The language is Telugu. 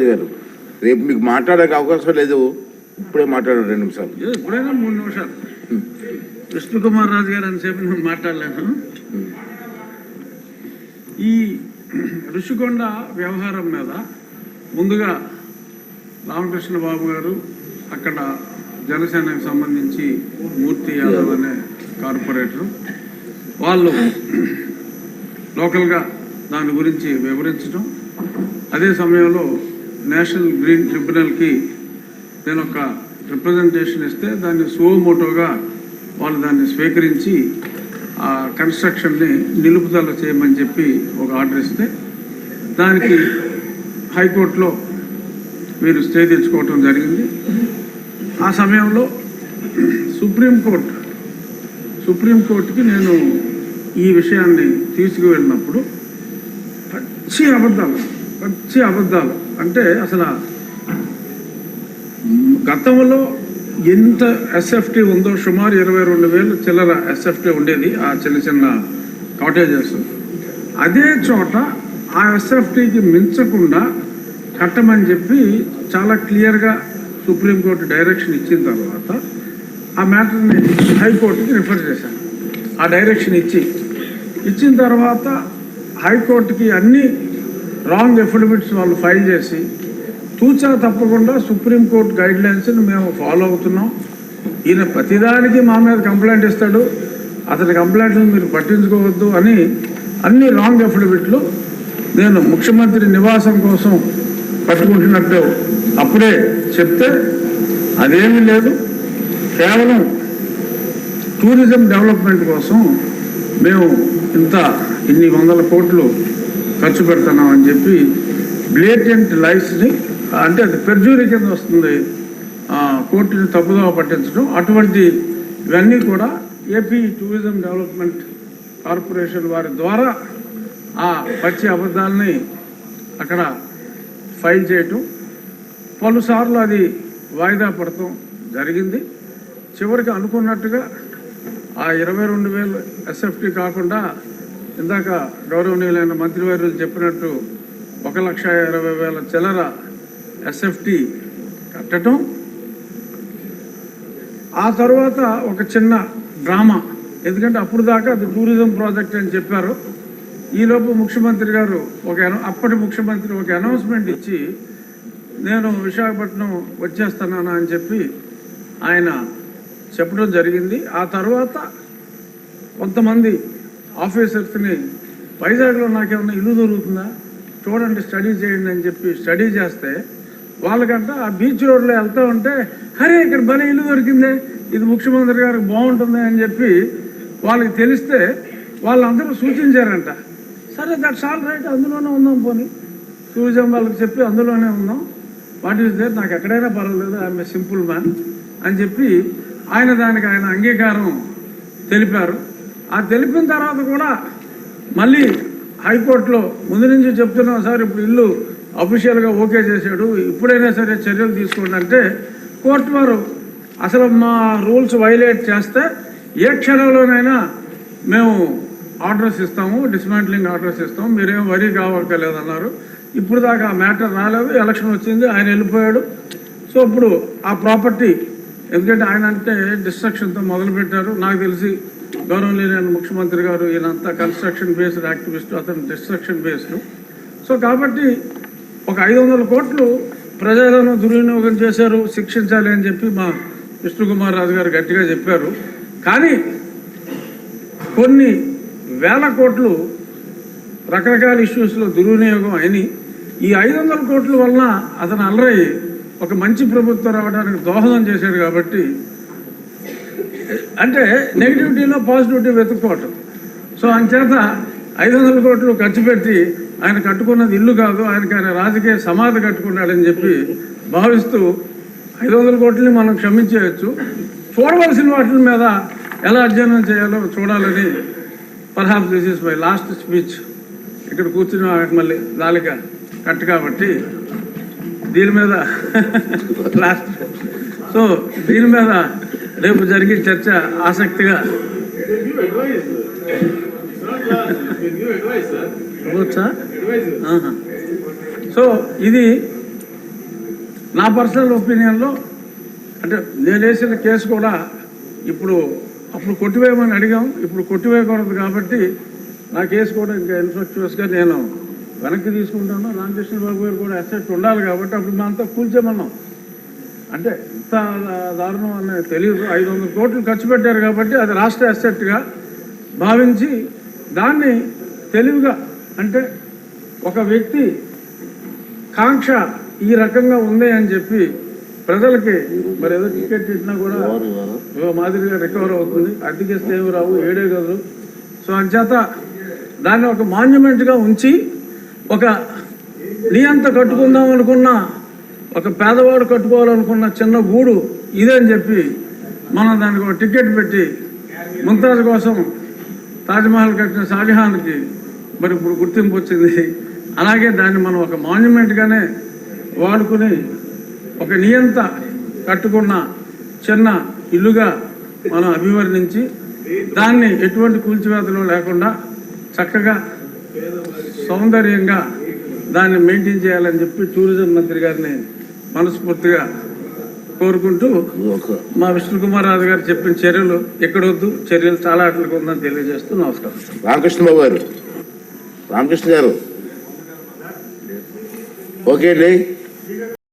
గారు రేపు మీకు మాట్లాడే అవకాశం లేదు, ఇప్పుడే మాట్లాడారు 2 నిమిషాలు. ఎప్పుడైనా 3 నిమిషాలు. విష్ణుకుమార్ రాజు గారు అంతసేపు నేను మాట్లాడలేను. ఈ ఋషికొండ వ్యవహారం మీద ముందుగా రామకృష్ణ బాబు గారు, అక్కడ జనసేనకు సంబంధించి మూర్తి యాదవ్ అనే కార్పొరేటరు, వాళ్ళు లోకల్గా దాని గురించి వివరించడం, అదే సమయంలో నేషనల్ గ్రీన్ ట్రిబ్యునల్కి నేను ఒక రిప్రజెంటేషన్ ఇస్తే దాన్ని సువోమోటోగా వాళ్ళు దాన్ని స్వీకరించి ఆ కన్స్ట్రక్షన్ని నిలుపుదల చేయమని చెప్పి ఒక ఆర్డర్ ఇస్తే దానికి హైకోర్టులో మీరు స్టే తెచ్చుకోవటం జరిగింది. ఆ సమయంలో సుప్రీంకోర్టుకి నేను ఈ విషయాన్ని తీసుకువెళ్ళినప్పుడు పచ్చి అబద్ధాలు అంటే అసలు గతంలో ఎంత ఎస్ఎఫ్టీ ఉందో సుమారు 22,000 చిల్లర ఎస్ఎఫ్టీ ఉండేది, ఆ చిన్న కాటేజెస్. అదే చోట ఆ ఎస్ఎఫ్టీకి మించకుండా కట్టమని చెప్పి చాలా క్లియర్గా సుప్రీంకోర్టు డైరెక్షన్ ఇచ్చిన తర్వాత ఆ మ్యాటర్ని హైకోర్టుకి రిఫర్ చేశాను. ఆ డైరెక్షన్ ఇచ్చిన తర్వాత హైకోర్టుకి అన్ని రాంగ్ ఎఫిడవిట్స్ వాళ్ళు ఫైల్ చేసి తూచా తప్పకుండా సుప్రీంకోర్టు గైడ్లైన్స్ని మేము ఫాలో అవుతున్నాం. ఈయన ప్రతిదానికి మా మీద కంప్లైంట్ ఇస్తాడు, అతని కంప్లైంట్లు మీరు పట్టించుకోవద్దు అని అన్ని రాంగ్ ఎఫిడవిట్లు నేను ముఖ్యమంత్రి నివాసం కోసం పట్టుకుంటున్నట్టు అప్పుడే చెప్తే అదేమీ లేదు, కేవలం టూరిజం డెవలప్మెంట్ కోసం మేము ఇన్ని 100 కోట్లు ఖర్చు పెడుతున్నామని చెప్పి బ్లేటెంట్ లైస్ని, అంటే అది పెర్జూరీ కింద వస్తుంది, కోర్టుని తప్పుదోవ పట్టించడం. అటువంటి ఇవన్నీ కూడా ఏపీ టూరిజం డెవలప్మెంట్ కార్పొరేషన్ వారి ద్వారా ఆ పచ్చి అబద్ధాలని అక్కడ ఫైల్ చేయటం, పలుసార్లు అది వాయిదా పడటం జరిగింది. చివరికి అనుకున్నట్టుగా ఆ 22,000 ఎస్ఎఫ్టీ కాకుండా ఇందాక గౌరవనీయులైన మంత్రివర్యులు చెప్పినట్టు 1,20,000 చిల్లర ఎస్ఎఫ్టీ కట్టడం. ఆ తర్వాత ఒక చిన్న డ్రామా, ఎందుకంటే అప్పుడు దాకా అది టూరిజం ప్రాజెక్ట్ అని చెప్పారు. ఈలోపు ముఖ్యమంత్రి గారు అప్పటి ముఖ్యమంత్రి ఒక అనౌన్స్మెంట్ ఇచ్చి నేను విశాఖపట్నం వచ్చేస్తున్నాను అని చెప్పి ఆయన చెప్పడం జరిగింది. ఆ తర్వాత కొంతమంది ఆఫీసర్స్ని వైజాగ్లో నాకేమన్నా ఇల్లు దొరుకుతుందా చూడండి, స్టడీ చేయండి అని చెప్పి స్టడీ చేస్తే వాళ్ళకంట ఆ బీచ్ రోడ్లో వెళ్తూ ఉంటే అరే ఇక్కడ భలే ఇల్లు దొరికిందే, ఇది ముఖ్యమంత్రి గారికి బాగుంటుంది అని చెప్పి వాళ్ళకి తెలిస్తే వాళ్ళందరూ సూచించారంట. సరే దట్స్ ఆల్ రైట్, అందులోనే ఉందాం, పోనీ టూరిజం వాళ్ళకి చెప్పి అందులోనే ఉందాం, వాట్ ఈస్ దేర్, నాకు ఎక్కడైనా పర్వాలేదు, ఐఎమ్ ఏ సింపుల్ మ్యాన్ అని చెప్పి దానికి ఆయన అంగీకారం తెలిపారు. ఆ తెలిపిన తర్వాత కూడా మళ్ళీ హైకోర్టులో ముందు నుంచి చెప్తున్నాం సార్, ఇప్పుడు ఇల్లు అఫీషియల్గా ఓకే చేశాడు, ఇప్పుడైనా సరే చర్యలు తీసుకోండి అంటే కోర్టు వారు అసలు మా రూల్స్ వైలేట్ చేస్తే ఏ క్షణంలోనైనా మేము ఆర్డర్స్ ఇస్తాము, డిస్మాంట్లింగ్ ఆర్డర్స్ ఇస్తాము, మీరేం వరీ కావక్కర్లేదన్నారు. ఇప్పుడు దాకా ఆ మ్యాటర్ రాలేదు, ఎలక్షన్ వచ్చింది, ఆయన వెళ్ళిపోయాడు. సో ఇప్పుడు ఆ ప్రాపర్టీ, ఎందుకంటే ఆయన అంటే డిస్ట్రక్షన్తో మొదలుపెట్టారు, నాకు తెలిసి గౌరవనీయులైన ముఖ్యమంత్రి గారు ఈయనంతా కన్స్ట్రక్షన్ బేస్డ్ యాక్టివిస్ట్, అతను డిస్ట్రక్షన్ బేస్డ్. సో కాబట్టి ఒక 500 కోట్లు ప్రజలను దుర్వినియోగం చేశారు, శిక్షించాలి అని చెప్పి మా విష్ణుకుమార్ రాజు గారు గట్టిగా చెప్పారు. కానీ కొన్ని వేల కోట్లు రకరకాల ఇష్యూస్లో దుర్వినియోగం అయినాయి. ఈ 500 కోట్ల వలన అతను అల్లరయ్యి ఒక మంచి ప్రభుత్వం రావడానికి దోహదం చేశాడు. కాబట్టి అంటే నెగిటివిటీలో పాజిటివిటీ వెతుక్కోవటం. సో అంచేత 500 కోట్లు ఖర్చు పెట్టి ఆయన కట్టుకున్నది ఇల్లు కాదు, ఆయన రాజకీయ సమాధి కట్టుకున్నాడని చెప్పి భావిస్తూ 500 కోట్లని మనం క్షమించేయచ్చు, చూడవలసిన వాటి మీద ఎలా అధ్యయనం చేయాలో చూడాలని. Perhaps this is my last speech. ఇక్కడ కూర్చుని మళ్ళీ దాలిక కట్టు కాబట్టి దీని మీద లాస్ట్. సో దీని మీద రేపు జరిగే చర్చ ఆసక్తిగా సో ఇది నా పర్సనల్ ఒపీనియన్లో అంటే నేను వేసిన కేసు కూడా అప్పుడు కొట్టివేయమని అడిగాం, ఇప్పుడు కొట్టివేయకూడదు కాబట్టి నా కేసు కూడా ఇంకా ఇన్ఫ్రాస్ట్రక్చర్స్గా నేను వెనక్కి తీసుకుంటాను. రామకృష్ణ బాబు గారు కూడా అసెట్ ఉండాలి కాబట్టి అప్పుడు మేమంతా కూల్చేమన్నాం. అంటే ఇంత దారుణం అనేది తెలియదు. 500 కోట్లు ఖర్చు పెట్టారు కాబట్టి అది రాష్ట్ర అసెట్గా భావించి దాన్ని తెలివిగా అంటే ఒక వ్యక్తి కాంక్ష ఈ రకంగా ఉంది అని చెప్పి ప్రజలకి మరి ఏదో టికెట్ ఇచ్చినా కూడా మాదిరిగా రికవర్ అవుతుంది, అద్దెకిస్తే ఏమి రావు, 7 గదులు. సో అంచేత దాన్ని ఒక మాన్యుమెంట్గా ఉంచి ఒక నియంత కట్టుకుందాం అనుకున్న ఒక పేదవాడు కట్టుకోవాలనుకున్న చిన్న గూడు ఇదని చెప్పి మనం దానికి ఒక టికెట్ పెట్టి ముంతాజ్ కోసం తాజ్మహల్ కట్టిన షాజహాన్కి మరి ఇప్పుడు గుర్తింపు వచ్చింది. అలాగే దాన్ని మనం ఒక మాన్యుమెంట్గానే వాడుకుని ఒక నియంత కట్టుకున్న చిన్న ఇల్లుగా మనం అభివర్ణించి దాన్ని ఎటువంటి కూల్చివేతలు లేకుండా చక్కగా సౌందర్యంగా దాన్ని మెయింటైన్ చేయాలని చెప్పి టూరిజం మంత్రి గారిని మనస్ఫూర్తిగా కోరుకుంటూ మా విష్ణుకుమార్ రాజు గారు చెప్పిన చర్యలు ఎక్కడొద్దు, చర్యలు చాలా అట్లకు ఉందని తెలియజేస్తూ నమస్కారం. రామకృష్ణ బాబు గారు, రామకృష్ణ గారు ఓకే అండి.